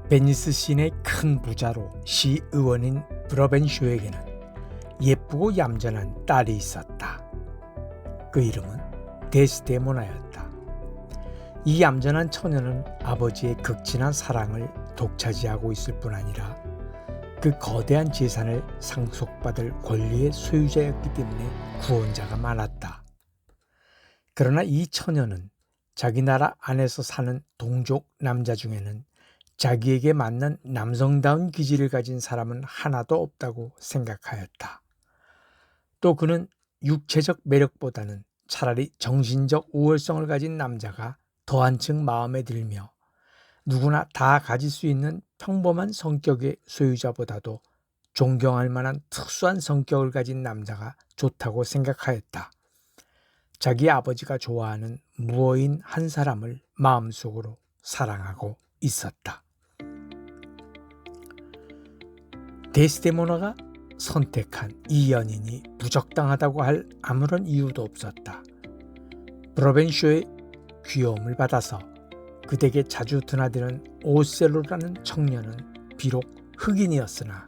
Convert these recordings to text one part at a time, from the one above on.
베니스 시내 큰 부자로 시의원인 브로벤쇼에게는 예쁘고 얌전한 딸이 있었다. 그 이름은 데스데모나였다. 이 얌전한 처녀는 아버지의 극진한 사랑을 독차지하고 있을 뿐 아니라 그 거대한 재산을 상속받을 권리의 소유자였기 때문에 구원자가 많았다. 그러나 이 처녀는 자기 나라 안에서 사는 동족 남자 중에는 자기에게 맞는 남성다운 기질을 가진 사람은 하나도 없다고 생각하였다. 또 그는 육체적 매력보다는 차라리 정신적 우월성을 가진 남자가 더 한층 마음에 들며 누구나 다 가질 수 있는 평범한 성격의 소유자보다도 존경할 만한 특수한 성격을 가진 남자가 좋다고 생각하였다. 자기 아버지가 좋아하는 무어인 한 사람을 마음속으로 사랑하고 있었다. 데스데모나가 선택한 이 연인이 부적당하다고 할 아무런 이유도 없었다. 브로벤쇼의 귀여움을 받아서 그에게 자주 드나드는 오셀로라는 청년은 비록 흑인이었으나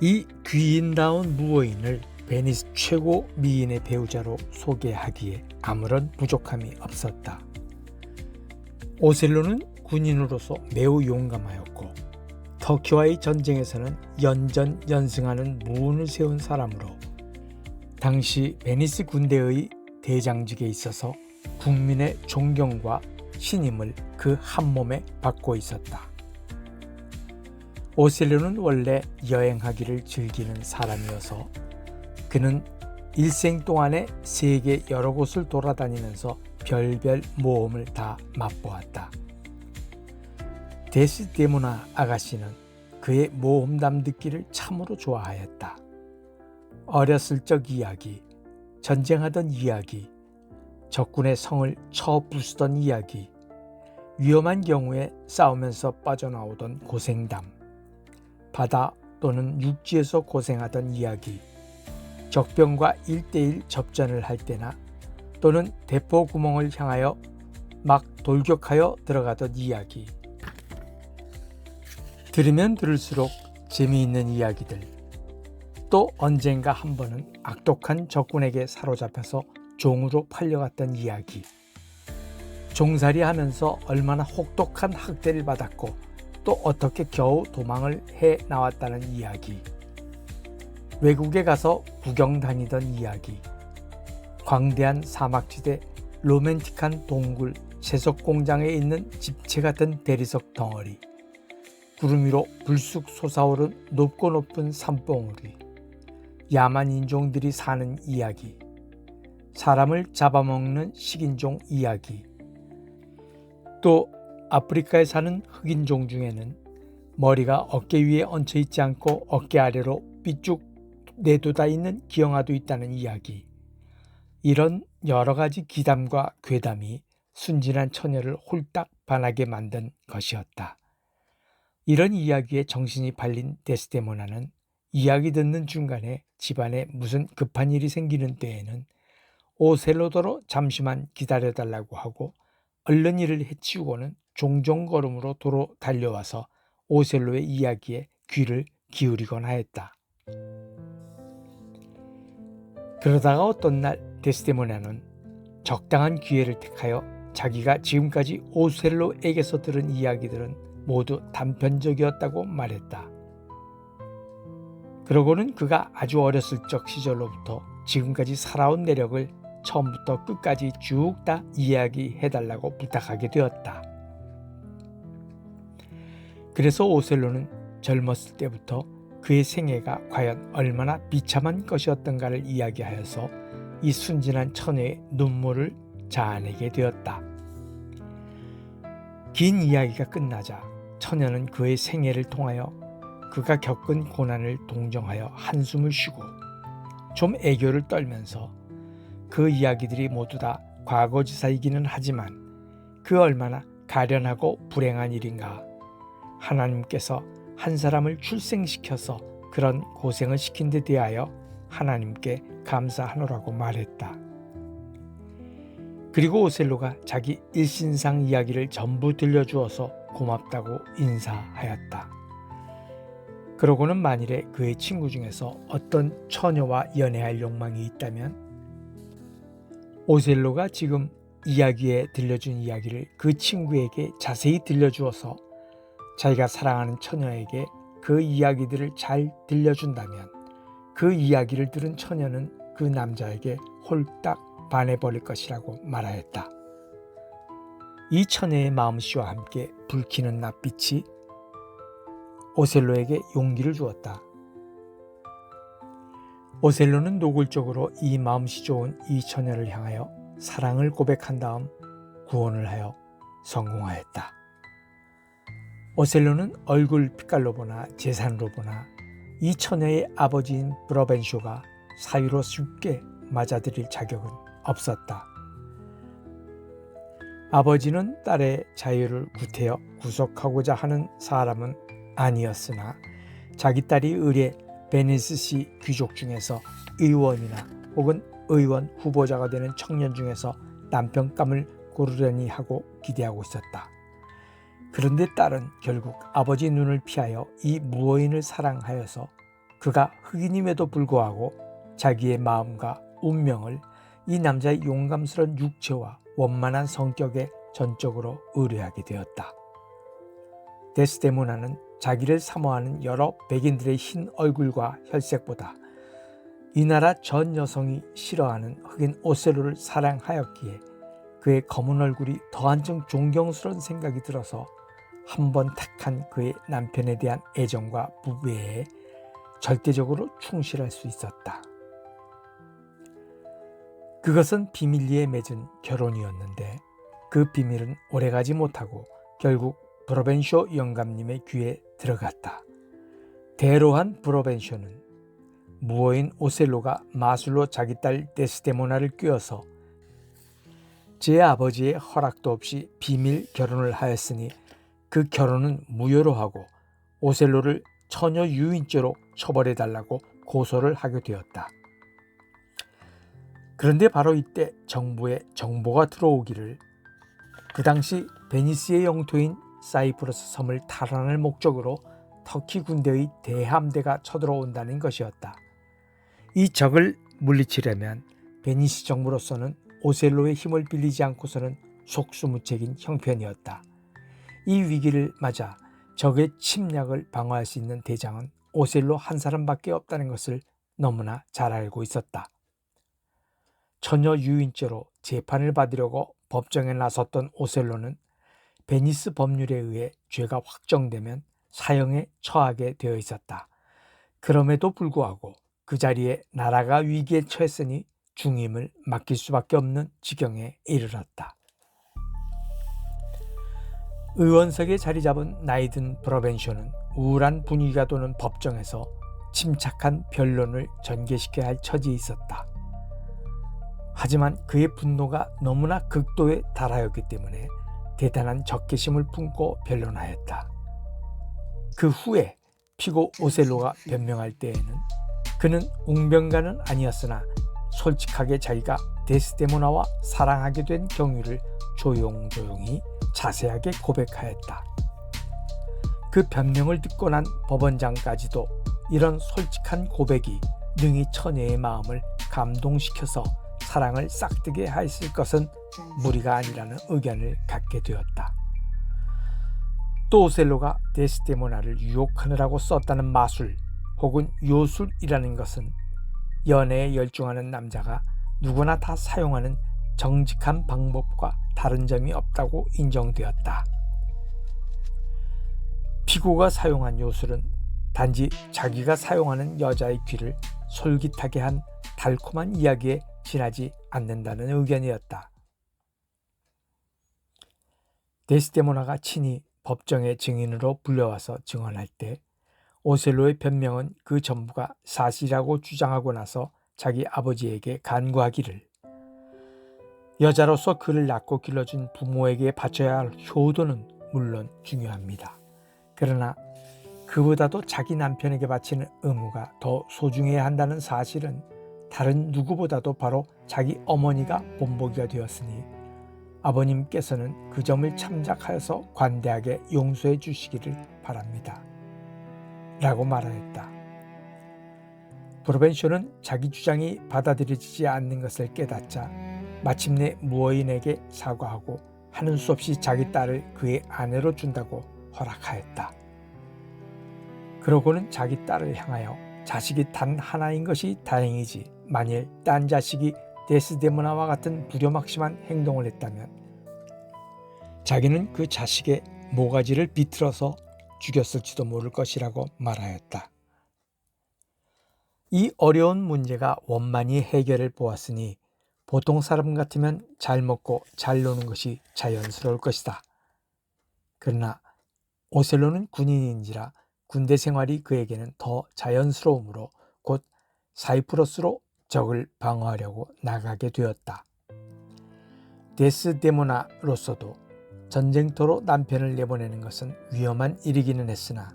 이 귀인다운 무어인을 베니스 최고 미인의 배우자로 소개하기에 아무런 부족함이 없었다. 오셀로는 군인으로서 매우 용감하였고 터키와의 전쟁에서는 연전연승하는 무운을 세운 사람으로 당시 베니스 군대의 대장직에 있어서 국민의 존경과 신임을 그 한몸에 받고 있었다. 오셀로는 원래 여행하기를 즐기는 사람이어서 그는 일생 동안에 세계 여러 곳을 돌아다니면서 별별 모험을 다 맛보았다. 데스데모나 아가씨는 그의 모험담 듣기를 참으로 좋아하였다. 어렸을 적 이야기, 전쟁하던 이야기, 적군의 성을 쳐 부수던 이야기, 위험한 경우에 싸우면서 빠져나오던 고생담, 바다 또는 육지에서 고생하던 이야기, 적병과 1대1 접전을 할 때나 또는 대포 구멍을 향하여 막 돌격하여 들어가던 이야기, 들으면 들을수록 재미있는 이야기들, 또 언젠가 한 번은 악독한 적군에게 사로잡혀서 종으로 팔려갔던 이야기, 종살이 하면서 얼마나 혹독한 학대를 받았고 또 어떻게 겨우 도망을 해 나왔다는 이야기, 외국에 가서 구경 다니던 이야기, 광대한 사막지대 로맨틱한 동굴 채석 공장에 있는 집채 같은 대리석 덩어리, 구름 위로 불쑥 솟아오른 높고 높은 산봉우리, 야만 인종들이 사는 이야기, 사람을 잡아먹는 식인종 이야기, 또 아프리카에 사는 흑인종 중에는 머리가 어깨 위에 얹혀 있지 않고 어깨 아래로 삐쭉 내돋아 있는 기형아도 있다는 이야기, 이런 여러 가지 기담과 괴담이 순진한 처녀를 홀딱 반하게 만든 것이었다. 이런 이야기에 정신이 팔린 데스데모나는 이야기 듣는 중간에 집안에 무슨 급한 일이 생기는 때에는 오셀로더로 잠시만 기다려달라고 하고 얼른 일을 해치우고는 종종 걸음으로 도로 달려와서 오셀로의 이야기에 귀를 기울이곤 하였다. 그러다가 어떤 날 데스데모나는 적당한 기회를 택하여 자기가 지금까지 오셀로에게서 들은 이야기들은 모두 단편적이었다고 말했다. 그러고는 그가 아주 어렸을 적 시절로부터 지금까지 살아온 내력을 처음부터 끝까지 쭉 다 이야기해달라고 부탁하게 되었다. 그래서 오셀로는 젊었을 때부터 그의 생애가 과연 얼마나 비참한 것이었던가를 이야기하여서 이 순진한 처녀의 눈물을 자아내게 되었다. 긴 이야기가 끝나자 처녀는 그의 생애를 통하여 그가 겪은 고난을 동정하여 한숨을 쉬고 좀 애교를 떨면서 그 이야기들이 모두 다 과거지사이기는 하지만 그 얼마나 가련하고 불행한 일인가, 하나님께서 한 사람을 출생시켜서 그런 고생을 시킨 데 대하여 하나님께 감사하노라고 말했다. 그리고 오셀로가 자기 일신상 이야기를 전부 들려주어서 고맙다고 인사하였다. 그러고는 만일에 그의 친구 중에서 어떤 처녀와 연애할 욕망이 있다면 오셀로가 지금 이야기에 들려준 이야기를 그 친구에게 자세히 들려주어서 자기가 사랑하는 처녀에게 그 이야기들을 잘 들려준다면 그 이야기를 들은 처녀는 그 남자에게 홀딱 반해버릴 것이라고 말하였다. 이 처녀의 마음씨와 함께 불키는 낯빛이 오셀로에게 용기를 주었다. 오셀로는 노골적으로 이 마음씨 좋은 이 처녀를 향하여 사랑을 고백한 다음 구원을 하여 성공하였다. 오셀로는 얼굴 빛깔로 보나 재산으로 보나 이 처녀의 아버지인 브로벤쇼가 사유로 쉽게 맞아들일 자격은 없었다. 아버지는 딸의 자유를 구태여 구속하고자 하는 사람은 아니었으나 자기 딸이 의례 베니스시 귀족 중에서 의원이나 혹은 의원 후보자가 되는 청년 중에서 남편감을 고르려니 하고 기대하고 있었다. 그런데 딸은 결국 아버지 눈을 피하여 이 무어인을 사랑하여서 그가 흑인임에도 불구하고 자기의 마음과 운명을 이 남자의 용감스러운 육체와 원만한 성격에 전적으로 의뢰하게 되었다. 데스데모나는 자기를 사모하는 여러 백인들의 흰 얼굴과 혈색보다 이 나라 전 여성이 싫어하는 흑인 오셀로를 사랑하였기에 그의 검은 얼굴이 더한층 존경스러운 생각이 들어서 한 번 택한 그의 남편에 대한 애정과 부배에 절대적으로 충실할 수 있었다. 그것은 비밀리에 맺은 결혼이었는데 그 비밀은 오래가지 못하고 결국 브로벤쇼 영감님의 귀에 들어갔다. 대로한 브로벤쇼는 무어인 오셀로가 마술로 자기 딸 데스데모나를 꿰어서 제 아버지의 허락도 없이 비밀 결혼을 하였으니 그 결혼은 무효로 하고 오셀로를 처녀 유인죄로 처벌해달라고 고소를 하게 되었다. 그런데 바로 이때 정부에 정보가 들어오기를 그 당시 베니스의 영토인 사이프러스 섬을 탈환할 목적으로 터키 군대의 대함대가 쳐들어온다는 것이었다. 이 적을 물리치려면 베니스 정부로서는 오셀로의 힘을 빌리지 않고서는 속수무책인 형편이었다. 이 위기를 맞아 적의 침략을 방어할 수 있는 대장은 오셀로 한 사람밖에 없다는 것을 너무나 잘 알고 있었다. 처녀 유인죄로 재판을 받으려고 법정에 나섰던 오셀로는 베니스 법률에 의해 죄가 확정되면 사형에 처하게 되어 있었다. 그럼에도 불구하고 그 자리에 나라가 위기에 처했으니 중임을 맡길 수밖에 없는 지경에 이르렀다. 의원석에 자리 잡은 나이든 브로벤쇼는 우울한 분위기가 도는 법정에서 침착한 변론을 전개시켜야 할 처지에 있었다. 하지만 그의 분노가 너무나 극도에 달하였기 때문에 대단한 적개심을 품고 변론하였다. 그 후에 피고 오셀로가 변명할 때에는 그는 웅변가는 아니었으나 솔직하게 자기가 데스데모나와 사랑하게 된 경위를 조용조용히 자세하게 고백하였다. 그 변명을 듣고 난 법원장까지도 이런 솔직한 고백이 능히 처녀의 마음을 감동시켜서 사랑을 싹트게 하였을 것은 무리가 아니라는 의견을 갖게 되었다. 또 오셀로가 데스데모나를 유혹하느라고 썼다는 마술 혹은 요술이라는 것은 연애에 열중하는 남자가 누구나 다 사용하는 정직한 방법과 다른 점이 없다고 인정되었다. 피고가 사용한 요술은 단지 자기가 사용하는 여자의 귀를 솔깃하게 한 달콤한 이야기에 지나지 않는다는 의견이었다. 데스데모나가 친히 법정의 증인으로 불려와서 증언할 때 오셀로의 변명은 그 전부가 사실이라고 주장하고 나서 자기 아버지에게 간구하기를 여자로서 그를 낳고 길러준 부모에게 바쳐야 할 효도는 물론 중요합니다. 그러나 그보다도 자기 남편에게 바치는 의무가 더 소중해야 한다는 사실은 다른 누구보다도 바로 자기 어머니가 본보기가 되었으니 아버님께서는 그 점을 참작하여서 관대하게 용서해 주시기를 바랍니다. 라고 말하였다. 프로벤쇼는 자기 주장이 받아들여지지 않는 것을 깨닫자 마침내 무어인에게 사과하고 하는 수 없이 자기 딸을 그의 아내로 준다고 허락하였다. 그러고는 자기 딸을 향하여 자식이 단 하나인 것이 다행이지 만일 딴 자식이 데스데모나와 같은 불효막심한 행동을 했다면 자기는 그 자식의 모가지를 비틀어서 죽였을지도 모를 것이라고 말하였다. 이 어려운 문제가 원만히 해결을 보았으니 보통 사람 같으면 잘 먹고 잘 노는 것이 자연스러울 것이다. 그러나 오셀로는 군인인지라 군대 생활이 그에게는 더 자연스러우므로 곧 사이프러스로 적을 방어하려고 나가게 되었다. 데스데모나로서도 전쟁터로 남편을 내보내는 것은 위험한 일이기는 했으나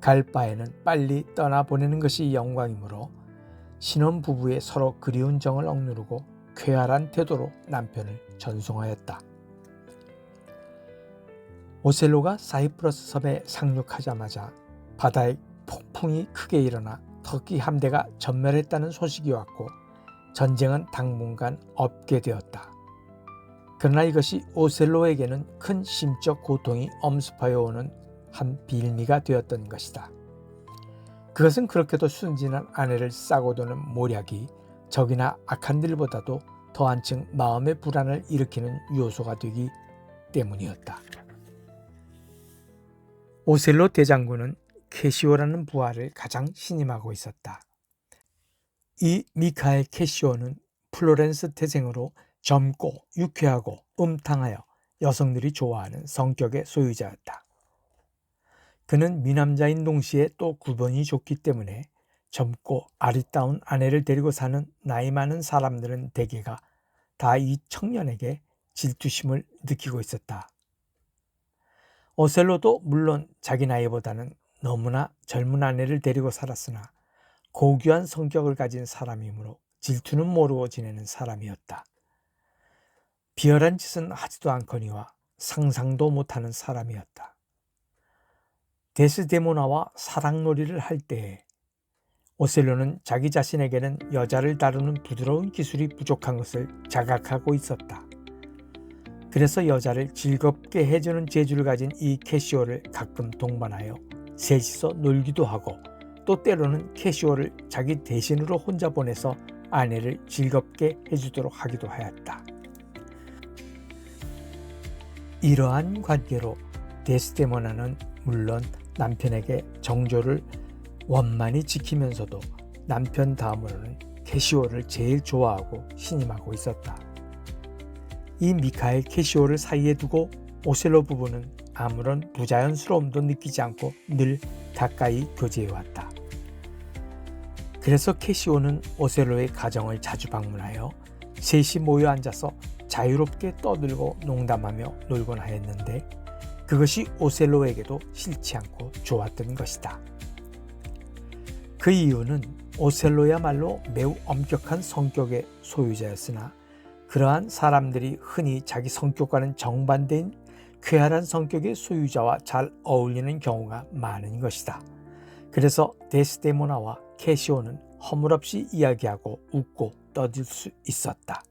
갈 바에는 빨리 떠나보내는 것이 영광이므로 신혼부부의 서로 그리운 정을 억누르고 쾌활한 태도로 남편을 전송하였다. 오셀로가 사이프러스 섬에 상륙하자마자 바다에 폭풍이 크게 일어나 터키 함대가 전멸했다는 소식이 왔고 전쟁은 당분간 없게 되었다. 그러나 이것이 오셀로에게는 큰 심적 고통이 엄습하여 오는 한 빌미가 되었던 것이다. 그것은 그렇게도 순진한 아내를 싸고 도는 모략이 적이나 악한 일보다도 더 한층 마음의 불안을 일으키는 요소가 되기 때문이었다. 오셀로 대장군은 캐시오라는 부하를 가장 신임하고 있었다. 이 미카엘 캐시오는 플로렌스 태생으로 젊고 유쾌하고 음탕하여 여성들이 좋아하는 성격의 소유자였다. 그는 미남자인 동시에 또 구번이 좋기 때문에 젊고 아리따운 아내를 데리고 사는 나이 많은 사람들은 대개가 다 이 청년에게 질투심을 느끼고 있었다. 오셀로도 물론 자기 나이보다는 너무나 젊은 아내를 데리고 살았으나 고귀한 성격을 가진 사람이므로 질투는 모르고 지내는 사람이었다. 비열한 짓은 하지도 않거니와 상상도 못하는 사람이었다. 데스데모나와 사랑놀이를 할 때에 오셀로는 자기 자신에게는 여자를 다루는 부드러운 기술이 부족한 것을 자각하고 있었다. 그래서 여자를 즐겁게 해주는 재주를 가진 이 캐시오를 가끔 동반하여 셋이서 놀기도 하고 또 때로는 캐시오를 자기 대신으로 혼자 보내서 아내를 즐겁게 해주도록 하기도 하였다. 이러한 관계로 데스데모나는 물론 남편에게 정조를 원만히 지키면서도 남편 다음으로는 캐시오를 제일 좋아하고 신임하고 있었다. 이 미카엘 캐시오를 사이에 두고 오셀로 부부는 아무런 부자연스러움도 느끼지 않고 늘 가까이 교제해왔다. 그래서 캐시오는 오셀로의 가정을 자주 방문하여 셋이 모여 앉아서 자유롭게 떠들고 농담하며 놀곤 하였는데 그것이 오셀로에게도 싫지 않고 좋았던 것이다. 그 이유는 오셀로야말로 매우 엄격한 성격의 소유자였으나 그러한 사람들이 흔히 자기 성격과는 정반대인 쾌활한 성격의 소유자와 잘 어울리는 경우가 많은 것이다. 그래서 데스데모나와 캐시오는 허물없이 이야기하고 웃고 떠들 수 있었다.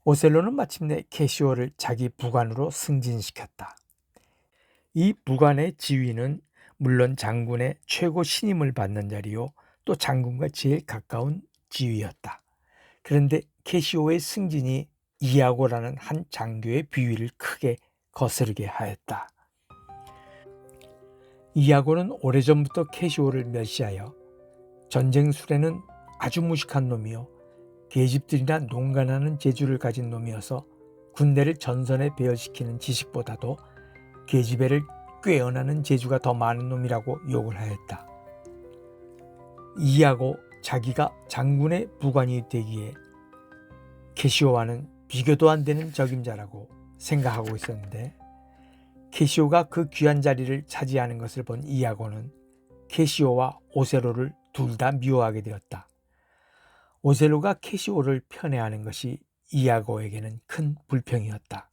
오셀로는 마침내 캐시오를 자기 부관으로 승진시켰다. 이 부관의 지위는 물론 장군의 최고 신임을 받는 자리요 또 장군과 제일 가까운 지위였다. 그런데 캐시오의 승진이 이아고라는 한 장교의 비위를 크게 거스르게 하였다. 이아고는 오래전부터 캐시오를 멸시하여 전쟁 술에는 아주 무식한 놈이요 계집들이나 농간하는 재주를 가진 놈이어서 군대를 전선에 배열시키는 지식보다도 계집애를 꾀어나는 재주가 더 많은 놈이라고 욕을 하였다. 이아고 자기가 장군의 부관이 되기에 캐시오와는 비교도 안 되는 적임자라고 생각하고 있었는데 캐시오가 그 귀한 자리를 차지하는 것을 본 이아고는 캐시오와 오셀로를 둘 다 미워하게 되었다. 오셀로가 캐시오를 편애하는 것이 이아고에게는 큰 불평이었다.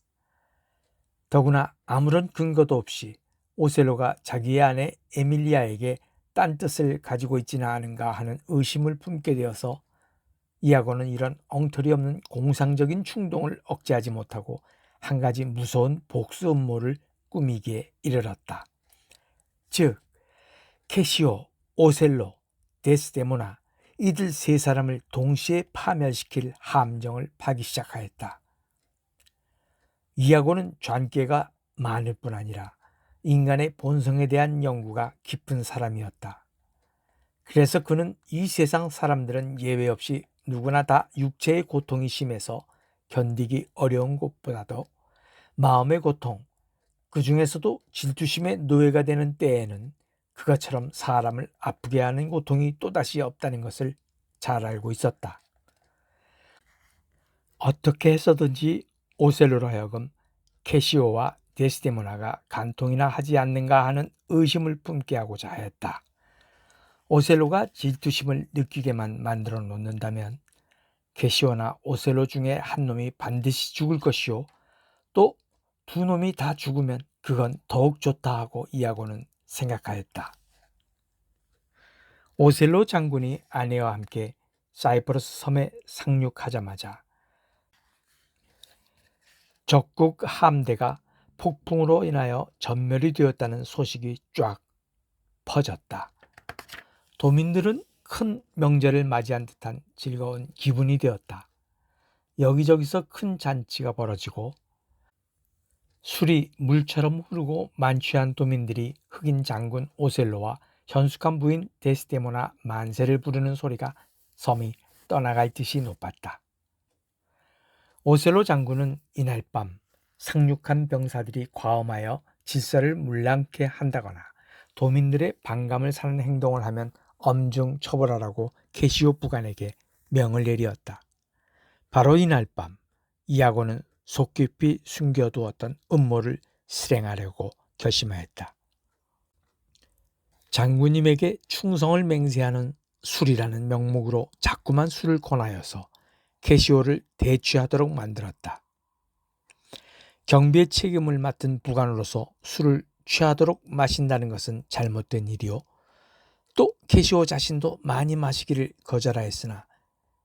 더구나 아무런 근거도 없이 오셀로가 자기의 아내 에밀리아에게 딴 뜻을 가지고 있지는 않은가 하는 의심을 품게 되어서 이아고는 이런 엉터리 없는 공상적인 충동을 억제하지 못하고 한 가지 무서운 복수 음모를 꾸미기에 이르렀다. 즉 캐시오, 오셀로, 데스데모나 이들 세 사람을 동시에 파멸시킬 함정을 파기 시작하였다. 이아고는 존꾀가 많을 뿐 아니라 인간의 본성에 대한 연구가 깊은 사람이었다. 그래서 그는 이 세상 사람들은 예외 없이 누구나 다 육체의 고통이 심해서 견디기 어려운 것보다도 마음의 고통, 그 중에서도 질투심의 노예가 되는 때에는 그것처럼 사람을 아프게 하는 고통이 또다시 없다는 것을 잘 알고 있었다. 어떻게 해서든지 오셀로로 하여금 캐시오와 데스데모나가 간통이나 하지 않는가 하는 의심을 품게 하고자 하였다. 오셀로가 질투심을 느끼게만 만들어 놓는다면 캐시오나 오셀로 중에 한 놈이 반드시 죽을 것이요, 또 두 놈이 다 죽으면 그건 더욱 좋다 하고 이아고는 생각하였다. 오셀로 장군이 아내와 함께 사이프러스 섬에 상륙하자마자 적국 함대가 폭풍으로 인하여 전멸이 되었다는 소식이 쫙 퍼졌다. 도민들은 큰 명절을 맞이한 듯한 즐거운 기분이 되었다. 여기저기서 큰 잔치가 벌어지고 술이 물처럼 흐르고 만취한 도민들이 흑인 장군 오셀로와 현숙한 부인 데스데모나 만세를 부르는 소리가 섬이 떠나갈 듯이 높았다. 오셀로 장군은 이날 밤 상륙한 병사들이 과음하여 질서를 문란케 한다거나 도민들의 반감을 사는 행동을 하면 엄중 처벌하라고 캐시오 부관에게 명을 내리었다. 바로 이날 밤 이아고는 속 깊이 숨겨두었던 음모를 실행하려고 결심하였다. 장군님에게 충성을 맹세하는 술이라는 명목으로 자꾸만 술을 권하여서 캐시오를 대취하도록 만들었다. 경비의 책임을 맡은 부관으로서 술을 취하도록 마신다는 것은 잘못된 일이요, 또 캐시오 자신도 많이 마시기를 거절하였으나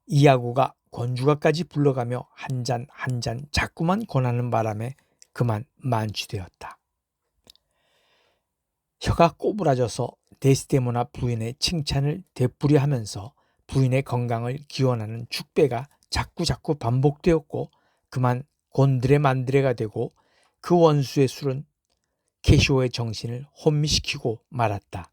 이아고가 권주가까지 불러가며 한 잔 한 잔 자꾸만 권하는 바람에 그만 만취되었다. 혀가 꼬부라져서 데스데모나 부인의 칭찬을 되풀이하면서 부인의 건강을 기원하는 축배가 자꾸 반복되었고 그만 곤드레만드레가 되고 그 원수의 술은 캐시오의 정신을 혼미시키고 말았다.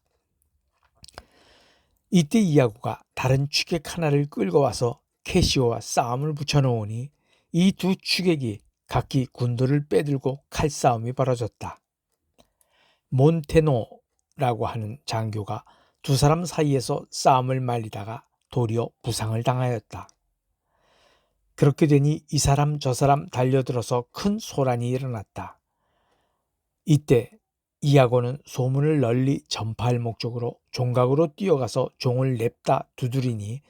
이때 이아고가 다른 취객 하나를 끌고 와서 캐시오와 싸움을 붙여놓으니 이 두 취객이 각기 군도를 빼들고 칼싸움이 벌어졌다. 몬테노라고 하는 장교가 두 사람 사이에서 싸움을 말리다가 도리어 부상을 당하였다. 그렇게 되니 이 사람 저 사람 달려들어서 큰 소란이 일어났다. 이때 이아고는 소문을 널리 전파할 목적으로 종각으로 뛰어가서 종을 냅다 두드리니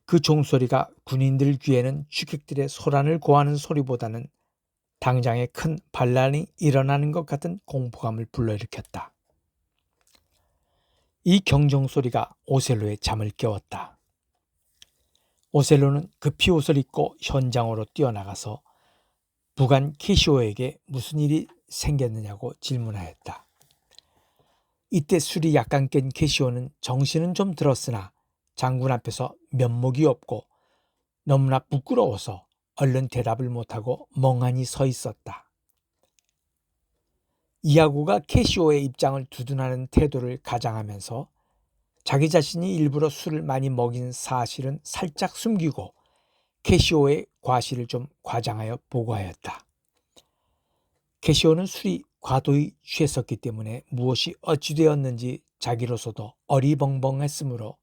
그 종소리가 군인들 귀에는 취객들의 소란을 고하는 소리보다는 당장에 큰 반란이 일어나는 것 같은 공포감을 불러일으켰다. 이 경종소리가 오셀로의 잠을 깨웠다. 오셀로는 급히 옷을 입고 현장으로 뛰어나가서 부관 캐시오에게 무슨 일이 생겼느냐고 질문하였다. 이때 술이 약간 깬 캐시오는 정신은 좀 들었으나 장군 앞에서 면목이 없고 너무나 부끄러워서 얼른 대답을 못하고 멍하니 서 있었다. 이아고가 캐시오의 입장을 두둔하는 태도를 가장하면서 자기 자신이 일부러 술을 많이 먹인 사실은 살짝 숨기고 캐시오의 과실을 좀 과장하여 보고하였다. 캐시오는 술이 과도히 취했었기 때문에 무엇이 어찌 되었는지 자기로서도 어리벙벙했으므로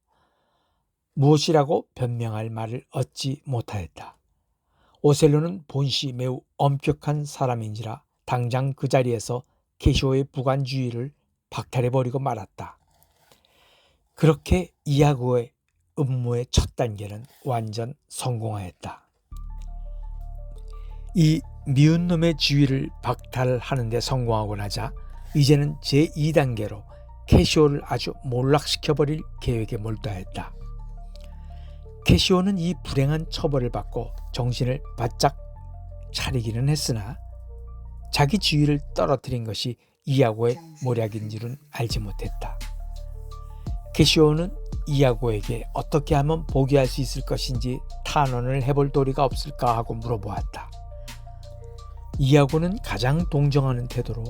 무엇이라고 변명할 말을 얻지 못하였다. 오셀로는 본시 매우 엄격한 사람인지라 당장 그 자리에서 캐시오의 부관주의를 박탈해버리고 말았다. 그렇게 이아고의 음모의 첫 단계는 완전 성공하였다. 이 미운 놈의 지위를 박탈하는 데 성공하고 나자 이제는 제2단계로 캐시오를 아주 몰락시켜버릴 계획에 몰두하였다. 캐시오는 이 불행한 처벌을 받고 정신을 바짝 차리기는 했으나 자기 지위를 떨어뜨린 것이 이아고의 모략인 줄은 알지 못했다. 캐시오는 이아고에게 어떻게 하면 포기할 수 있을 것인지 탄원을 해볼 도리가 없을까 하고 물어보았다. 이아고는 가장 동정하는 태도로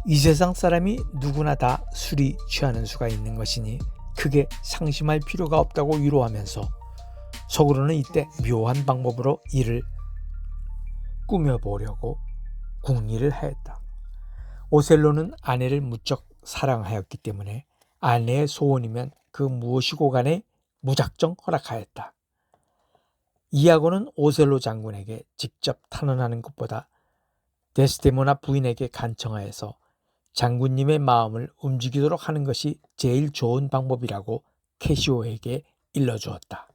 이 세상 사람이 누구나 다 술이 취하는 수가 있는 것이니 크게 상심할 필요가 없다고 위로하면서 속으로는 이때 묘한 방법으로 이를 꾸며보려고 궁리를 하였다. 오셀로는 아내를 무척 사랑하였기 때문에 아내의 소원이면 그 무엇이고 간에 무작정 허락하였다. 이아고는 오셀로 장군에게 직접 탄원하는 것보다 데스데모나 부인에게 간청하여서 장군님의 마음을 움직이도록 하는 것이 제일 좋은 방법이라고 캐시오에게 일러주었다.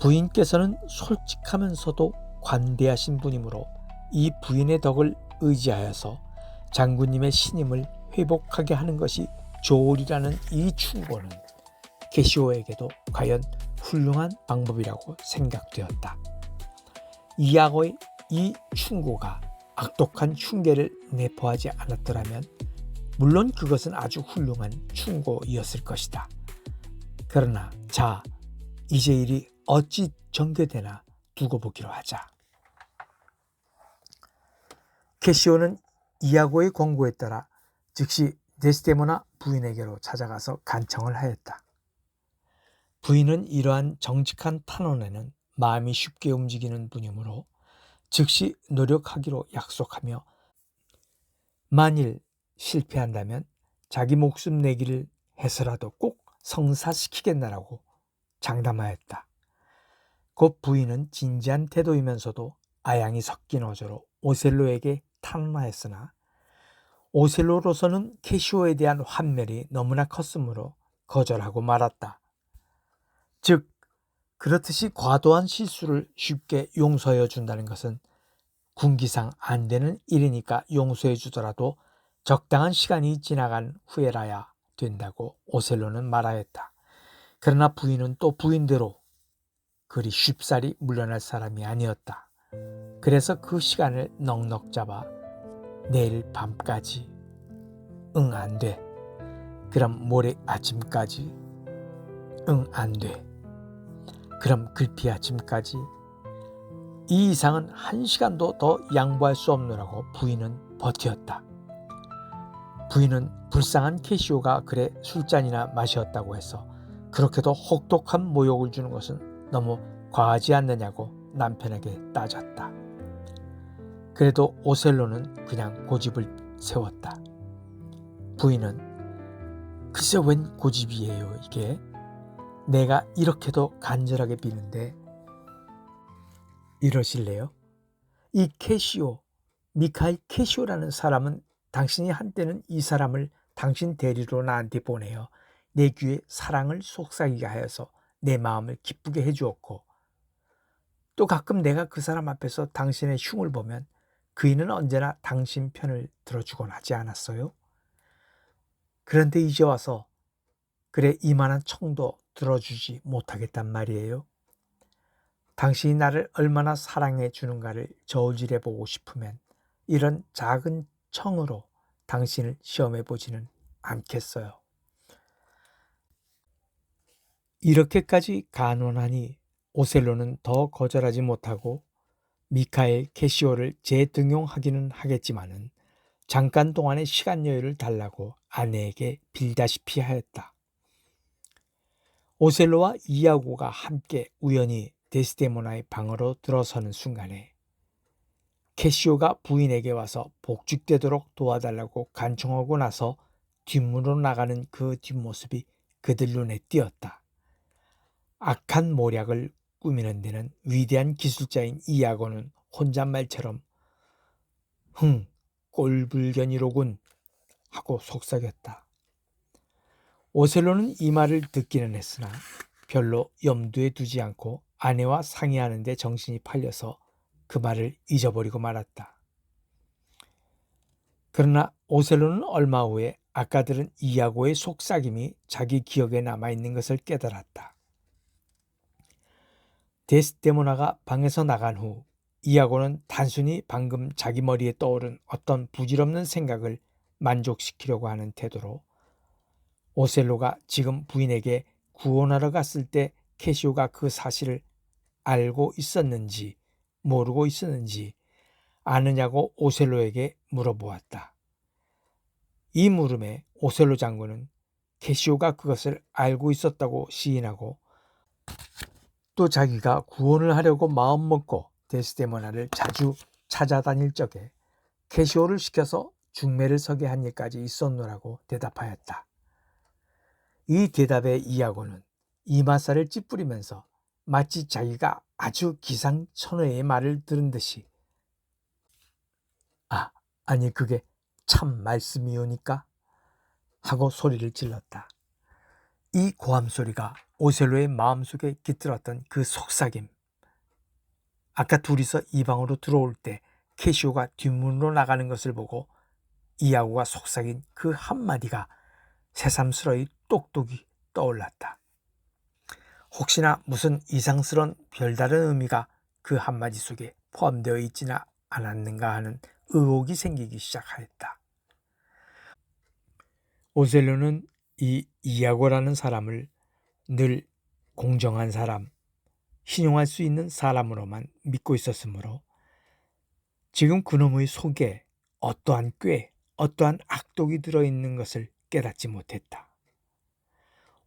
부인께서는 솔직하면서도 관대하신 분이므로 이 부인의 덕을 의지하여서 장군님의 신임을 회복하게 하는 것이 좋으리라는 이 충고는 캐시오에게도 과연 훌륭한 방법이라고 생각되었다. 이아고의 이 충고가 악독한 흉계를 내포하지 않았더라면 물론 그것은 아주 훌륭한 충고이었을 것이다. 그러나 자, 이제 일이 어찌 전개되나 두고 보기로 하자. 캐시오는 이아고의 권고에 따라 즉시 데스데모나 부인에게로 찾아가서 간청을 하였다. 부인은 이러한 정직한 탄원에는 마음이 쉽게 움직이는 분이므로 즉시 노력하기로 약속하며 만일 실패한다면 자기 목숨 내기를 해서라도 꼭 성사시키겠나라고 장담하였다. 곧 부인은 진지한 태도이면서도 아양이 섞인 어조로 오셀로에게 탄원하였으나 오셀로로서는 캐시오에 대한 환멸이 너무나 컸으므로 거절하고 말았다. 즉 그렇듯이 과도한 실수를 쉽게 용서해 준다는 것은 군기상 안 되는 일이니까 용서해 주더라도 적당한 시간이 지나간 후에라야 된다고 오셀로는 말하였다. 그러나 부인은 또 부인대로 그리 쉽사리 물러날 사람이 아니었다. 그래서 그 시간을 넉넉 잡아 내일 밤까지 응 안 돼. 그럼 모레 아침까지 응 안 돼. 그럼 글피 아침까지 이 이상은 1시간도 더 양보할 수 없노라고 부인은 버텼다. 부인은 불쌍한 캐시오가 그래 술잔이나 마셨다고 해서 그렇게도 혹독한 모욕을 주는 것은 너무 과하지 않느냐고 남편에게 따졌다. 그래도 오셀로는 그냥 고집을 세웠다. 부인은 글쎄 웬 고집이에요 이게. 내가 이렇게도 간절하게 비는데 이러실래요? 이 캐시오, 미카엘 캐시오라는 사람은 당신이 한때는 이 사람을 당신 대리로 나한테 보내어 내 귀에 사랑을 속삭이게 하여서 내 마음을 기쁘게 해주었고 또 가끔 내가 그 사람 앞에서 당신의 흉을 보면 그이는 언제나 당신 편을 들어주곤 하지 않았어요? 그런데 이제 와서 그래 이만한 청도 들어주지 못하겠단 말이에요. 당신이 나를 얼마나 사랑해 주는가를 저울질해 보고 싶으면 이런 작은 청으로 당신을 시험해 보지는 않겠어요. 이렇게까지 간언하니 오셀로는 더 거절하지 못하고 미카엘 캐시오를 재등용하기는 하겠지만은 잠깐 동안의 시간 여유를 달라고 아내에게 빌다시피 하였다. 오셀로와 이아고가 함께 우연히 데스데모나의 방으로 들어서는 순간에 캐시오가 부인에게 와서 복직되도록 도와달라고 간청하고 나서 뒷문으로 나가는 그 뒷모습이 그들 눈에 띄었다. 악한 모략을 꾸미는 데는 위대한 기술자인 이아고는 혼잣말처럼 꼴불견이로군 하고 속삭였다. 오셀로는 이 말을 듣기는 했으나 별로 염두에 두지 않고 아내와 상의하는 데 정신이 팔려서 그 말을 잊어버리고 말았다. 그러나 오셀로는 얼마 후에 아까 들은 이아고의 속삭임이 자기 기억에 남아있는 것을 깨달았다. 데스데모나가 방에서 나간 후 이아고는 단순히 방금 자기 머리에 떠오른 어떤 부질없는 생각을 만족시키려고 하는 태도로 오셀로가 지금 부인에게 구원하러 갔을 때 캐시오가 그 사실을 알고 있었는지 모르고 있었는지 아느냐고 오셀로에게 물어보았다. 이 물음에 오셀로 장군은 캐시오가 그것을 알고 있었다고 시인하고 또 자기가 구원을 하려고 마음먹고 데스데모나를 자주 찾아다닐 적에 캐시오를 시켜서 중매를 서게 한 일까지 있었노라고 대답하였다. 이 대답에 이아고는 이마살을 찌푸리면서 마치 자기가 아주 기상천외의 말을 들은 듯이 아니 그게 참 말씀이오니까? 하고 소리를 질렀다. 이 고함 소리가 오셀로의 마음속에 깃들었던 그 속삭임. 아까 둘이서 이 방으로 들어올 때 캐시오가 뒷문으로 나가는 것을 보고 이아고가 속삭인 그 한마디가 새삼스러이 똑똑히 떠올랐다. 혹시나 무슨 이상스러운 별다른 의미가 그 한마디 속에 포함되어 있지는 않았는가 하는 의혹이 생기기 시작하였다. 오셀로는 이 이아고라는 사람을 늘 공정한 사람, 신용할 수 있는 사람으로만 믿고 있었으므로 지금 그놈의 속에 어떠한 꾀, 어떠한 악독이 들어있는 것을 깨닫지 못했다.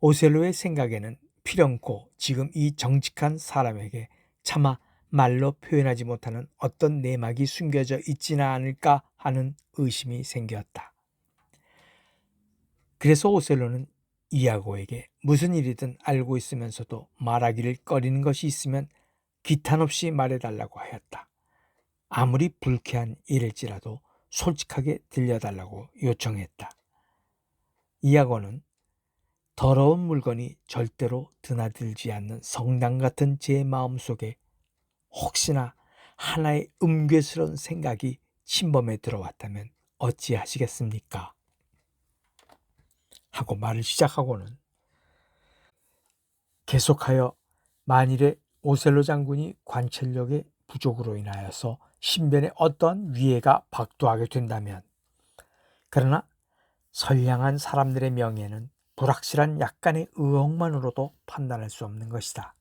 오셀로의 생각에는 필연코 지금 이 정직한 사람에게 차마 말로 표현하지 못하는 어떤 내막이 숨겨져 있지는 않을까 하는 의심이 생겼다. 그래서 오셀로는 이아고에게 무슨 일이든 알고 있으면서도 말하기를 꺼리는 것이 있으면 기탄 없이 말해달라고 하였다. 아무리 불쾌한 일일지라도 솔직하게 들려달라고 요청했다. 이아고는 더러운 물건이 절대로 드나들지 않는 성당 같은 제 마음속에 혹시나 하나의 음괴스러운 생각이 침범해 들어왔다면 어찌하시겠습니까? 하고 말을 시작하고는 계속하여 만일에 오셀로 장군이 관찰력의 부족으로 인하여서 신변에 어떠한 위해가 박도하게 된다면, 그러나 선량한 사람들의 명예는 불확실한 약간의 의혹만으로도 판단할 수 없는 것이다.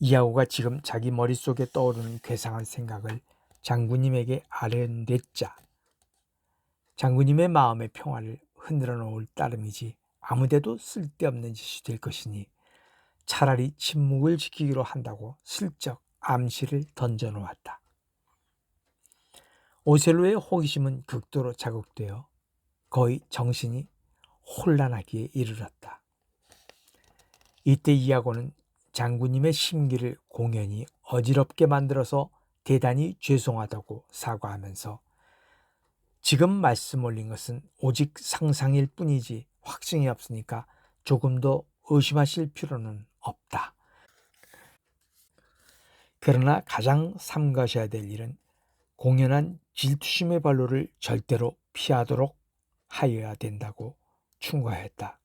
이아고가 지금 자기 머릿속에 떠오르는 괴상한 생각을 장군님에게 아뢰냈자 장군님의 마음의 평화를 흔들어 놓을 따름이지 아무데도 쓸데없는 짓이 될 것이니 차라리 침묵을 지키기로 한다고 슬쩍 암시를 던져놓았다. 오셀로의 호기심은 극도로 자극되어 거의 정신이 혼란하기에 이르렀다. 이때 이아고는 장군님의 심기를 공연히 어지럽게 만들어서 대단히 죄송하다고 사과하면서 지금 말씀 올린 것은 오직 상상일 뿐이지 확증이 없으니까 조금 더 의심하실 필요는 없다. 그러나 가장 삼가셔야 될 일은 공연한 질투심의 발로를 절대로 피하도록 하여야 된다고 충고하였다.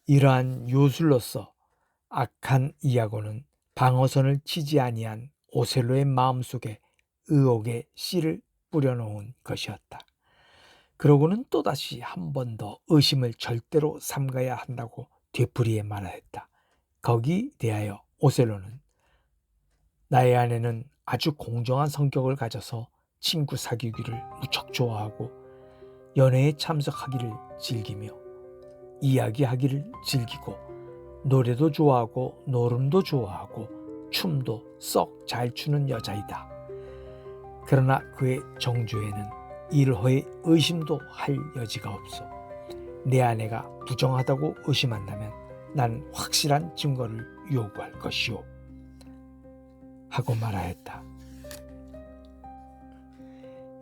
이러한 요술로서 악한 이아고는 방어선을 치지 아니한 오셀로의 마음속에 의혹의 씨를 뿌려놓은 것이었다. 그러고는 또다시 한 번 더 의심을 절대로 삼가야 한다고 되풀이해 말하였다. 거기 대하여 오셀로는 나의 아내는 아주 공정한 성격을 가져서 친구 사귀기를 무척 좋아하고 연애에 참석하기를 즐기며 이야기하기를 즐기고 노래도 좋아하고 노름도 좋아하고 춤도 썩 잘 추는 여자이다. 그러나 그의 정조에는 일호의 의심도 할 여지가 없어. 내 아내가 부정하다고 의심한다면 나는 확실한 증거를 요구할 것이오. 하고 말하였다.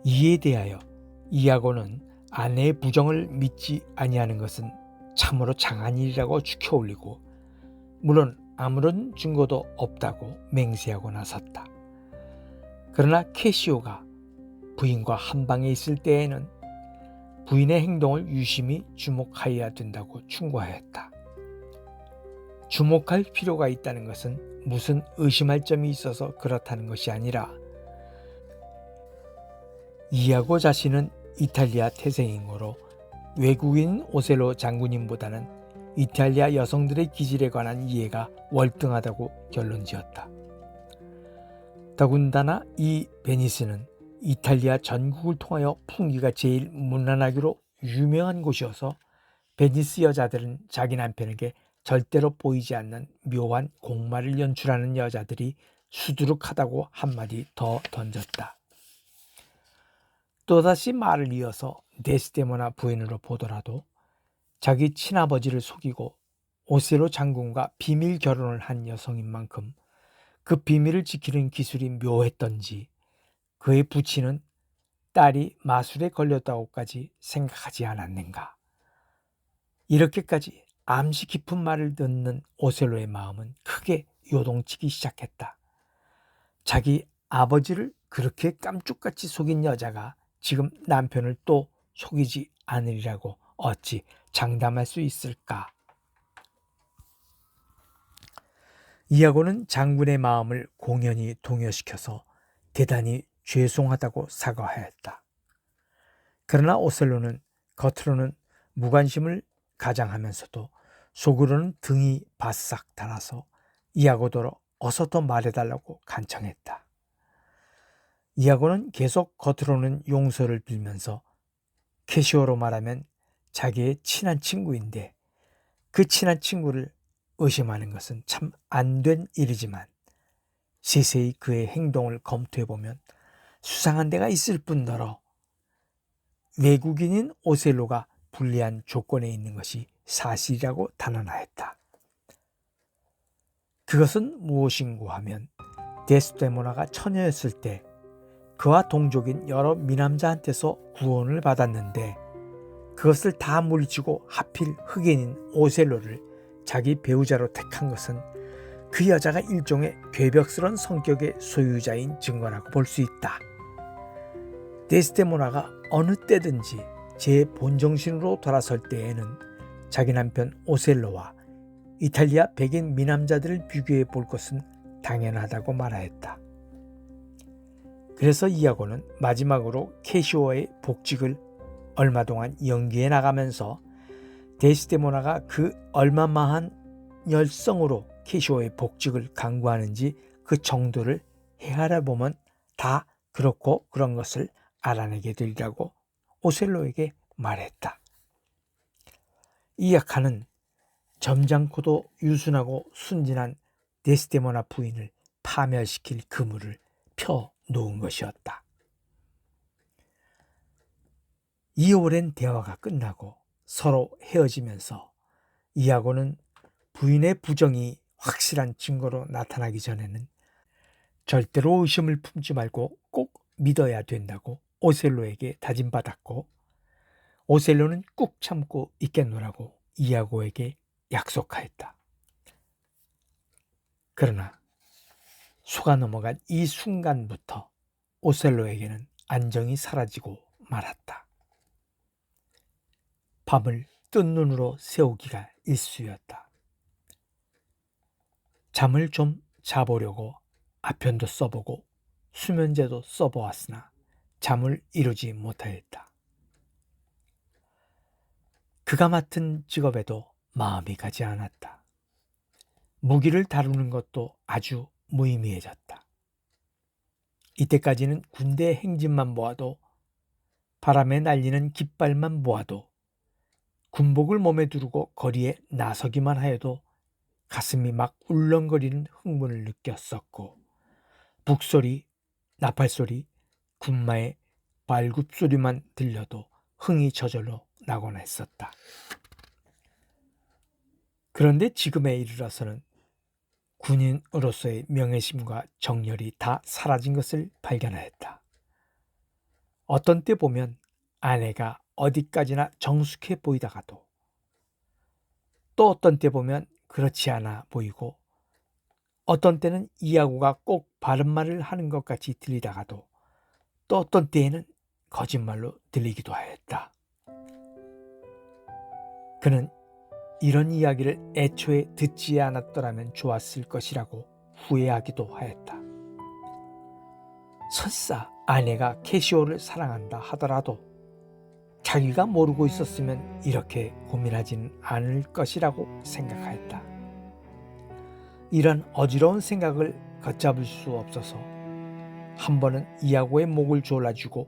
이에 대하여 이아고는 아내의 부정을 믿지 아니하는 것은 참으로 장한 일이라고 추켜올리고, 물론 아무런 증거도 없다고 맹세하고 나섰다. 그러나 캐시오가 부인과 한방에 있을 때에는 부인의 행동을 유심히 주목하여야 된다고 충고하였다. 주목할 필요가 있다는 것은 무슨 의심할 점이 있어서 그렇다는 것이 아니라 이아고 자신은 이탈리아 태생이므로 외국인 오셀로 장군님보다는 이탈리아 여성들의 기질에 관한 이해가 월등하다고 결론지었다. 더군다나 이 베니스는 이탈리아 전국을 통하여 풍기가 제일 문란하기로 유명한 곳이어서 베니스 여자들은 자기 남편에게 절대로 보이지 않는 묘한 공말을 연출하는 여자들이 수두룩하다고 한마디 더 던졌다. 또다시 말을 이어서 데스데모나 부인으로 보더라도 자기 친아버지를 속이고 오셀로 장군과 비밀 결혼을 한 여성인 만큼 그 비밀을 지키는 기술이 묘했던지 그의 부친은 딸이 마술에 걸렸다고까지 생각하지 않았는가. 이렇게까지 암시 깊은 말을 듣는 오셀로의 마음은 크게 요동치기 시작했다. 자기 아버지를 그렇게 깜짝같이 속인 여자가 지금 남편을 또 속이지 않으리라고 어찌 장담할 수 있을까? 이아고는 장군의 마음을 공연히 동요시켜서 대단히 죄송하다고 사과하였다. 그러나 오셀로는 겉으로는 무관심을 가장하면서도 속으로는 등이 바싹 달아서 이아고더러 어서 더 말해달라고 간청했다. 이아고는 계속 겉으로는 용서를 빌면서 캐시오로 말하면 자기의 친한 친구인데 그 친한 친구를 의심하는 것은 참 안 된 일이지만 세세히 그의 행동을 검토해보면 수상한 데가 있을 뿐더러 외국인인 오셀로가 불리한 조건에 있는 것이 사실이라고 단언하였다. 그것은 무엇인고 하면 데스데모나가 처녀였을 때 그와 동족인 여러 미남자한테서 구원을 받았는데 그것을 다 물리치고 하필 흑인인 오셀로를 자기 배우자로 택한 것은 그 여자가 일종의 괴벽스러운 성격의 소유자인 증거라고 볼 수 있다. 데스데모나가 어느 때든지 제 본정신으로 돌아설 때에는 자기 남편 오셀로와 이탈리아 백인 미남자들을 비교해 볼 것은 당연하다고 말하였다. 그래서 이아고는 마지막으로 캐시오의 복직을 얼마 동안 연기해 나가면서 데스데모나가 그 얼마만한 열성으로 캐시오의 복직을 강구하는지 그 정도를 헤아려 보면 다 그렇고 그런 것을 알아내게 되리라고 오셀로에게 말했다. 이 약하는 점잖고도 유순하고 순진한 데스데모나 부인을 파멸시킬 그물을 펴 놓은 것이었다. 이 오랜 대화가 끝나고 서로 헤어지면서 이아고는 부인의 부정이 확실한 증거로 나타나기 전에는 절대로 의심을 품지 말고 꼭 믿어야 된다고 오셀로에게 다짐받았고 오셀로는 꾹 참고 있겠노라고 이아고에게 약속하였다. 그러나 속아 넘어간 이 순간부터 오셀로에게는 안정이 사라지고 말았다. 밤을 뜬 눈으로 새우기가 일쑤였다. 잠을 좀 자보려고 아편도 써보고 수면제도 써보았으나 잠을 이루지 못하였다. 그가 맡은 직업에도 마음이 가지 않았다. 무기를 다루는 것도 아주 무의미해졌다. 이때까지는 군대 행진만 보아도 바람에 날리는 깃발만 보아도 군복을 몸에 두르고 거리에 나서기만 하여도 가슴이 막 울렁거리는 흥분을 느꼈었고 북소리, 나팔소리, 군마의 발굽소리만 들려도 흥이 저절로 나곤 했었다. 그런데 지금에 이르러서는 군인으로서의 명예심과 정열이 다 사라진 것을 발견하였다. 어떤 때 보면 아내가 어디까지나 정숙해 보이다가도 또 어떤 때 보면 그렇지 않아 보이고 어떤 때는 이야고가 꼭 바른 말을 하는 것 같이 들리다가도 또 어떤 때에는 거짓말로 들리기도 하였다. 그는 이런 이야기를 애초에 듣지 않았더라면 좋았을 것이라고 후회하기도 하였다. 설사 아내가 캐시오를 사랑한다 하더라도 자기가 모르고 있었으면 이렇게 고민하지는 않을 것이라고 생각하였다. 이런 어지러운 생각을 걷잡을 수 없어서 한 번은 이야고의 목을 졸라주고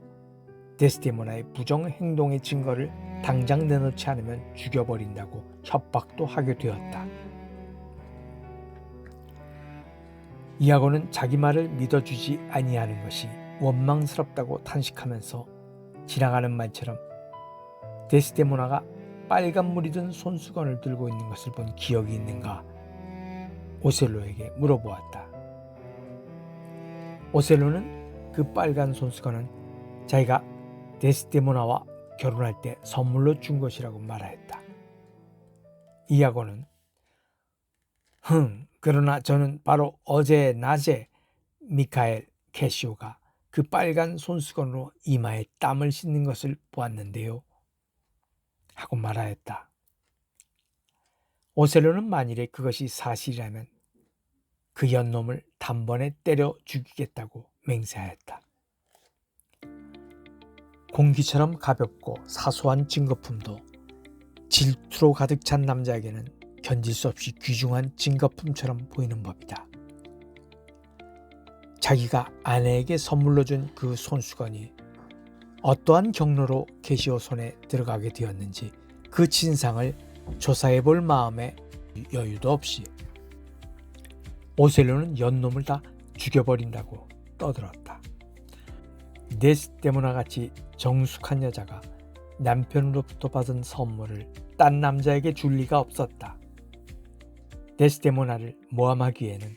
데스데모나의 부정 행동의 증거를 당장 내놓지 않으면 죽여버린다고 협박도 하게 되었다. 이야고는 자기 말을 믿어주지 아니하는 것이 원망스럽다고 탄식하면서 지나가는 말처럼 데스데모나가 빨간 물이 든 손수건을 들고 있는 것을 본 기억이 있는가 오셀로에게 물어보았다. 오셀로는 그 빨간 손수건은 자기가 데스데모나와 결혼할 때 선물로 준 것이라고 말하였다. 이야고는 그러나 저는 바로 어제 낮에 미카엘 캐시오가 그 빨간 손수건으로 이마에 땀을 씻는 것을 보았는데요 하고 말하였다. 오셀로는 만일에 그것이 사실이라면 그 연놈을 단번에 때려 죽이겠다고 맹세하였다. 공기처럼 가볍고 사소한 증거품도 질투로 가득 찬 남자에게는 견딜 수 없이 귀중한 증거품처럼 보이는 법이다. 자기가 아내에게 선물로 준 그 손수건이 어떠한 경로로 캐시오 손에 들어가게 되었는지 그 진상을 조사해 볼 마음에 여유도 없이 오셀로는 연놈을 다 죽여버린다고 떠들었다. 데스데모나 같이 정숙한 여자가 남편으로부터 받은 선물을 딴 남자에게 줄 리가 없었다. 데스데모나를 모함하기에는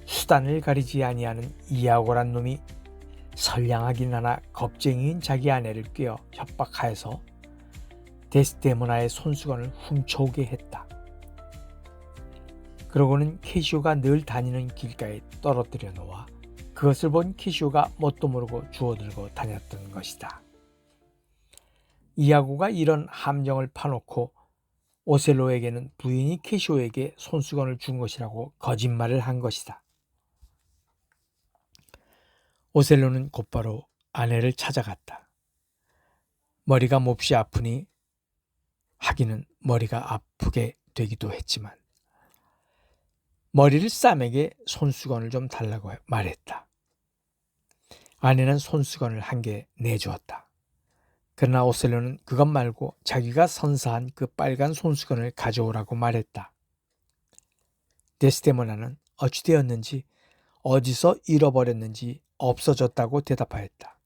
수단을 가리지 아니하는 이야고란 놈이 선량하긴 하나 겁쟁이인 자기 아내를 꿰어 협박하여서 데스데모나의 손수건을 훔쳐오게 했다. 그러고는 캐시오가 늘 다니는 길가에 떨어뜨려 놓아 그것을 본 캐시오가 뭣도 모르고 주워들고 다녔던 것이다. 이야고가 이런 함정을 파놓고 오셀로에게는 부인이 캐시오에게 손수건을 준 것이라고 거짓말을 한 것이다. 오셀로는 곧바로 아내를 찾아갔다. 머리가 몹시 아프니 하기는 머리가 아프게 되기도 했지만 머리를 싸매게 손수건을 좀 달라고 말했다. 아내는 손수건을 한 개 내주었다. 그러나 오셀로는 그것 말고 자기가 선사한 그 빨간 손수건을 가져오라고 말했다. 데스데모나는 어찌 되었는지 어디서 잃어버렸는지 없어졌다고 대답하였다.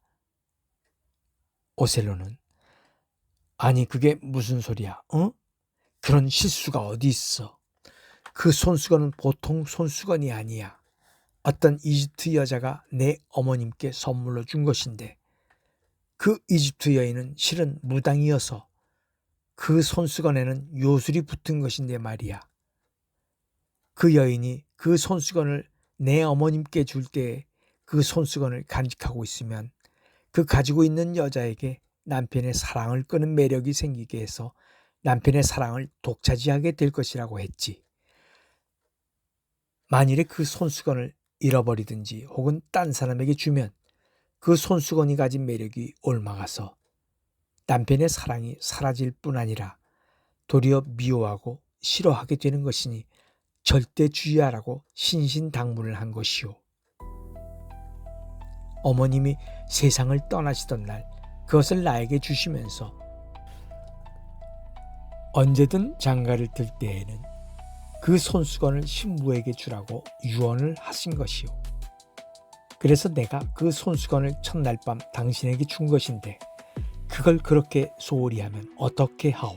오셀로는 아니 그게 무슨 소리야? 그런 실수가 어디 있어? 그 손수건은 보통 손수건이 아니야. 어떤 이집트 여자가 내 어머님께 선물로 준 것인데 그 이집트 여인은 실은 무당이어서 그 손수건에는 요술이 붙은 것인데 말이야. 그 여인이 그 손수건을 내 어머님께 줄 때에 그 손수건을 간직하고 있으면 그 가지고 있는 여자에게 남편의 사랑을 끄는 매력이 생기게 해서 남편의 사랑을 독차지하게 될 것이라고 했지. 만일에 그 손수건을 잃어버리든지 혹은 딴 사람에게 주면 그 손수건이 가진 매력이 옮아가서 남편의 사랑이 사라질 뿐 아니라 도리어 미워하고 싫어하게 되는 것이니 절대 주의하라고 신신당부를 한 것이오. 어머님이 세상을 떠나시던 날 그것을 나에게 주시면서 언제든 장가를 들 때에는 그 손수건을 신부에게 주라고 유언을 하신 것이오. 그래서 내가 그 손수건을 첫날 밤 당신에게 준 것인데 그걸 그렇게 소홀히 하면 어떻게 하오?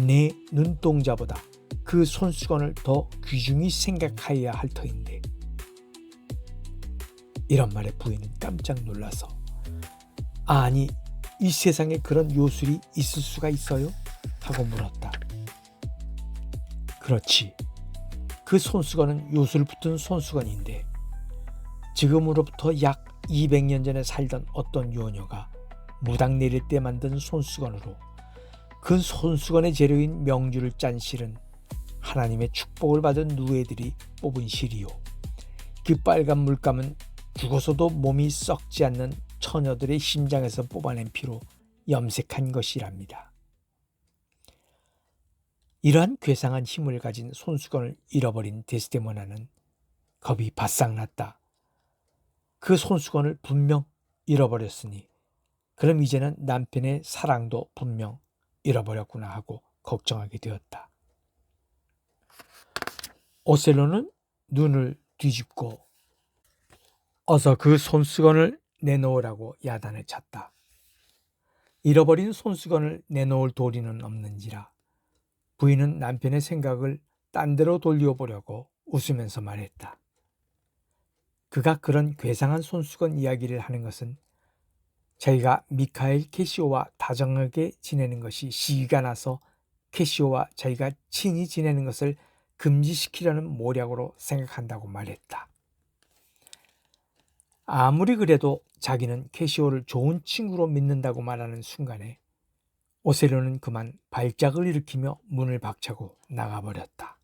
내 눈동자보다 그 손수건을 더 귀중히 생각하여야 할 터인데. 이런 말에 부인은 깜짝 놀라서 아니 이 세상에 그런 요술이 있을 수가 있어요? 하고 물었다. 그렇지. 그 손수건은 요술 붙은 손수건인데 지금으로부터 약 200년 전에 살던 어떤 요녀가 무당 내릴 때 만든 손수건으로 그 손수건의 재료인 명주를 짠 실은 하나님의 축복을 받은 누에들이 뽑은 실이요. 그 빨간 물감은 죽어서도 몸이 썩지 않는 처녀들의 심장에서 뽑아낸 피로 염색한 것이랍니다. 이러한 괴상한 힘을 가진 손수건을 잃어버린 데스데모나는 겁이 바싹 났다. 그 손수건을 분명 잃어버렸으니 그럼 이제는 남편의 사랑도 분명 잃어버렸구나 하고 걱정하게 되었다. 오셀로는 눈을 뒤집고 어서 그 손수건을 내놓으라고 야단을 쳤다. 잃어버린 손수건을 내놓을 도리는 없는지라 부인은 남편의 생각을 딴 데로 돌려보려고 웃으면서 말했다. 그가 그런 괴상한 손수건 이야기를 하는 것은 자기가 미카엘 캐시오와 다정하게 지내는 것이 시기가 나서 캐시오와 자기가 친히 지내는 것을 금지시키려는 모략으로 생각한다고 말했다. 아무리 그래도 자기는 캐시오를 좋은 친구로 믿는다고 말하는 순간에 오셀로는 그만 발작을 일으키며 문을 박차고 나가버렸다.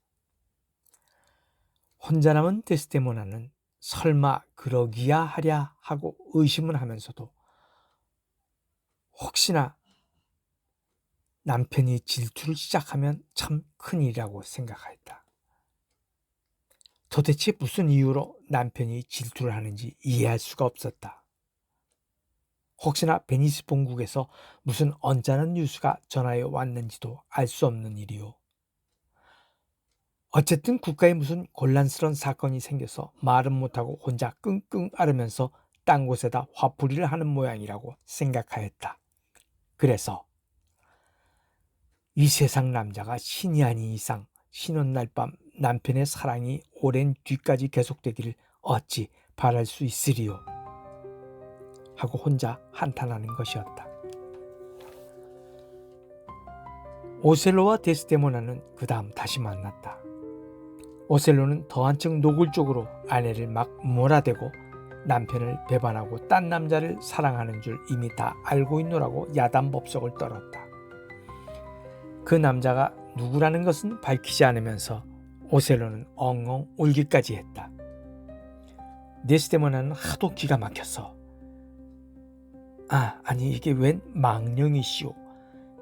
혼자 남은 데스데모나는 설마 그러기야 하랴 하고 의심은 하면서도 혹시나 남편이 질투를 시작하면 참 큰일이라고 생각하였다. 도대체 무슨 이유로 남편이 질투를 하는지 이해할 수가 없었다. 혹시나 베니스 본국에서 무슨 언짢은 뉴스가 전하여 왔는지도 알 수 없는 일이요. 어쨌든 국가에 무슨 곤란스러운 사건이 생겨서 말은 못하고 혼자 끙끙 앓으면서 딴 곳에다 화풀이를 하는 모양이라고 생각하였다. 그래서 이 세상 남자가 신이 아닌 이상 신혼날 밤 남편의 사랑이 오랜 뒤까지 계속되기를 어찌 바랄 수 있으리요 하고 혼자 한탄하는 것이었다. 오셀로와 데스데모나는 그 다음 다시 만났다. 오셀로는 더 한층 노골적으로 아내를 막 몰아대고 남편을 배반하고 딴 남자를 사랑하는 줄 이미 다 알고 있노라고 야단법석을 떨었다. 그 남자가 누구라는 것은 밝히지 않으면서 오셀로는 엉엉 울기까지 했다. 데스데모나는 하도 기가 막혀서 아니 이게 웬 망령이시오.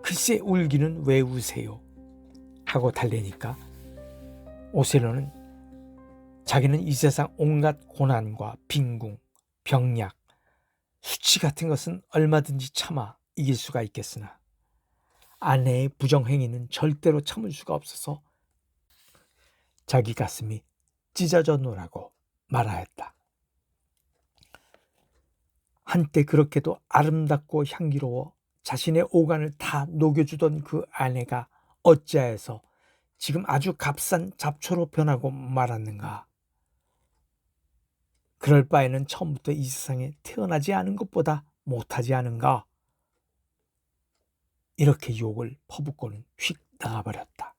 글쎄 울기는 왜 우세요 하고 달래니까 오셀로는 자기는 이 세상 온갖 고난과 빈궁, 병약, 수치 같은 것은 얼마든지 참아 이길 수가 있겠으나 아내의 부정행위는 절대로 참을 수가 없어서 자기 가슴이 찢어졌노라고 말하였다. 한때 그렇게도 아름답고 향기로워 자신의 오간을 다 녹여주던 그 아내가 어찌하여서 지금 아주 값싼 잡초로 변하고 말았는가. 그럴 바에는 처음부터 이 세상에 태어나지 않은 것보다 못하지 않은가. 이렇게 욕을 퍼붓고는 휙 나가버렸다.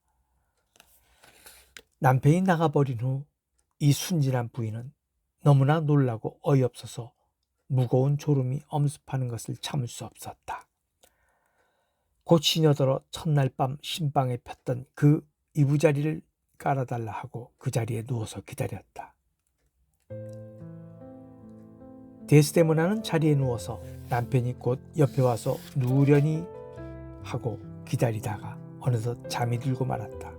남편이 나가버린 후 이 순진한 부인은 너무나 놀라고 어이없어서 무거운 졸음이 엄습하는 것을 참을 수 없었다. 곧 시녀들어 첫날 밤 신방에 폈던 그 이부자리를 깔아달라 하고 그 자리에 누워서 기다렸다. 데스데모나는 자리에 누워서 남편이 곧 옆에 와서 누우려니 하고 기다리다가 어느덧 잠이 들고 말았다.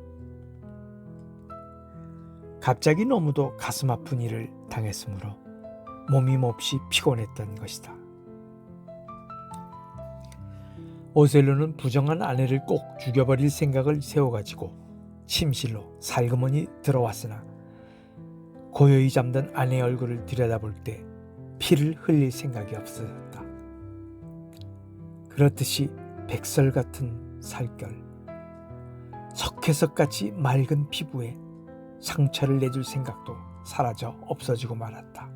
갑자기 너무도 가슴 아픈 일을 당했으므로 몸이 몹시 피곤했던 것이다. 오셀로는 부정한 아내를 꼭 죽여버릴 생각을 세워가지고 침실로 살그머니 들어왔으나 고요히 잠든 아내의 얼굴을 들여다볼 때 피를 흘릴 생각이 없어졌다. 그렇듯이 백설 같은 살결, 석회석같이 맑은 피부에 상처를 내줄 생각도 사라져 없어지고 말았다.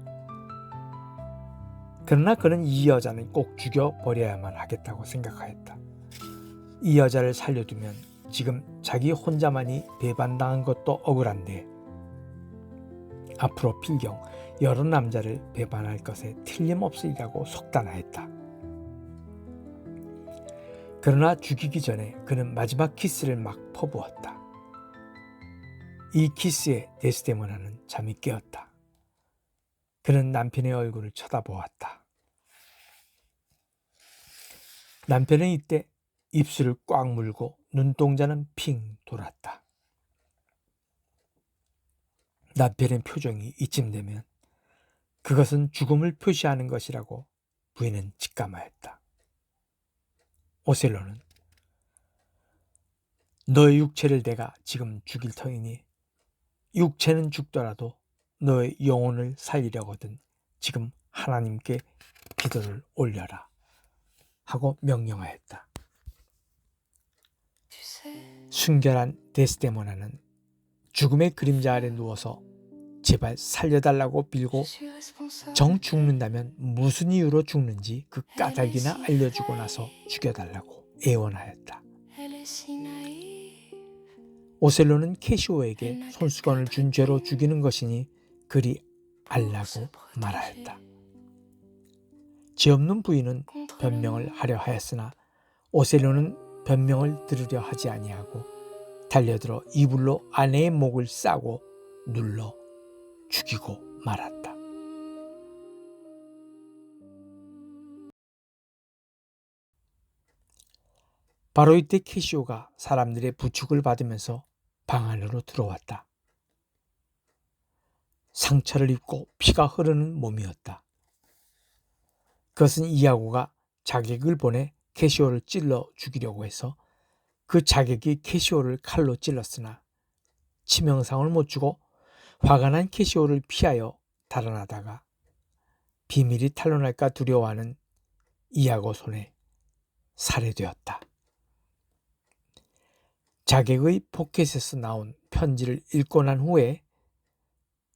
그러나 그는 이 여자는 꼭 죽여버려야만 하겠다고 생각하였다. 이 여자를 살려두면 지금 자기 혼자만이 배반당한 것도 억울한데 앞으로 필경 여러 남자를 배반할 것에 틀림없으리라고 속단하였다. 그러나 죽이기 전에 그는 마지막 키스를 막 퍼부었다. 이 키스에 데스데모나는 잠이 깨었다. 그는 남편의 얼굴을 쳐다보았다. 남편은 이때 입술을 꽉 물고 눈동자는 핑 돌았다. 남편의 표정이 이쯤 되면 그것은 죽음을 표시하는 것이라고 부인은 직감하였다. 오셀로는 너의 육체를 내가 지금 죽일 터이니 육체는 죽더라도 너의 영혼을 살리려거든 지금 하나님께 기도를 올려라 하고 명령하였다. 순결한 데스데모나는 죽음의 그림자 아래 누워서 제발 살려달라고 빌고 정 죽는다면 무슨 이유로 죽는지 그 까닭이나 알려주고 나서 죽여달라고 애원하였다. 오셀로는 캐시오에게 손수건을 준 죄로 죽이는 것이니 그리 알라고 말하였다. 죄 없는 부인은 변명을 하려 하였으나 오셀로는 변명을 들으려 하지 아니하고 달려들어 이불로 아내의 목을 싸고 눌러 죽이고 말았다. 바로 이때 캐시오가 사람들의 부축을 받으면서 방 안으로 들어왔다. 상처를 입고 피가 흐르는 몸이었다. 그것은 이아고가 자객을 보내 캐시오를 찔러 죽이려고 해서 그 자객이 캐시오를 칼로 찔렀으나 치명상을 못 주고 화가 난 캐시오를 피하여 달아나다가 비밀이 탄로날까 두려워하는 이아고 손에 살해되었다. 자객의 포켓에서 나온 편지를 읽고 난 후에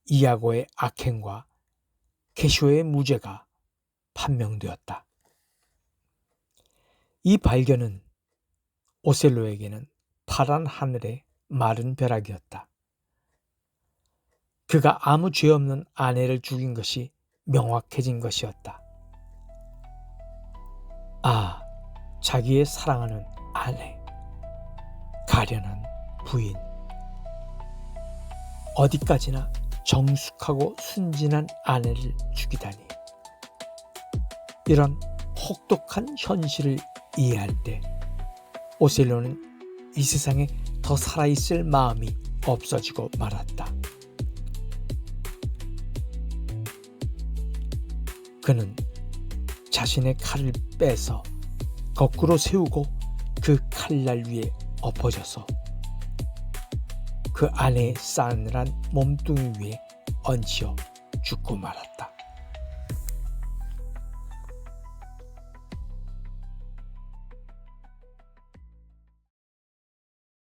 이아고의 악행과 캐시오의 무죄가 판명되었다. 이 발견은 오셀로에게는 파란 하늘의 마른 벼락이었다. 그가 아무 죄 없는 아내를 죽인 것이 명확해진 것이었다. 아, 자기의 사랑하는 아내, 가련한 부인, 어디까지나 정숙하고 순진한 아내를 죽이다니. 이런 혹독한 현실을 이해할 때 오셀로는 이 세상에 더 살아있을 마음이 없어지고 말았다. 그는 자신의 칼을 빼서 거꾸로 세우고 그 칼날 위에 엎어져서 그 아내의 싸늘한 몸뚱이 위에 얹혀 죽고 말았다.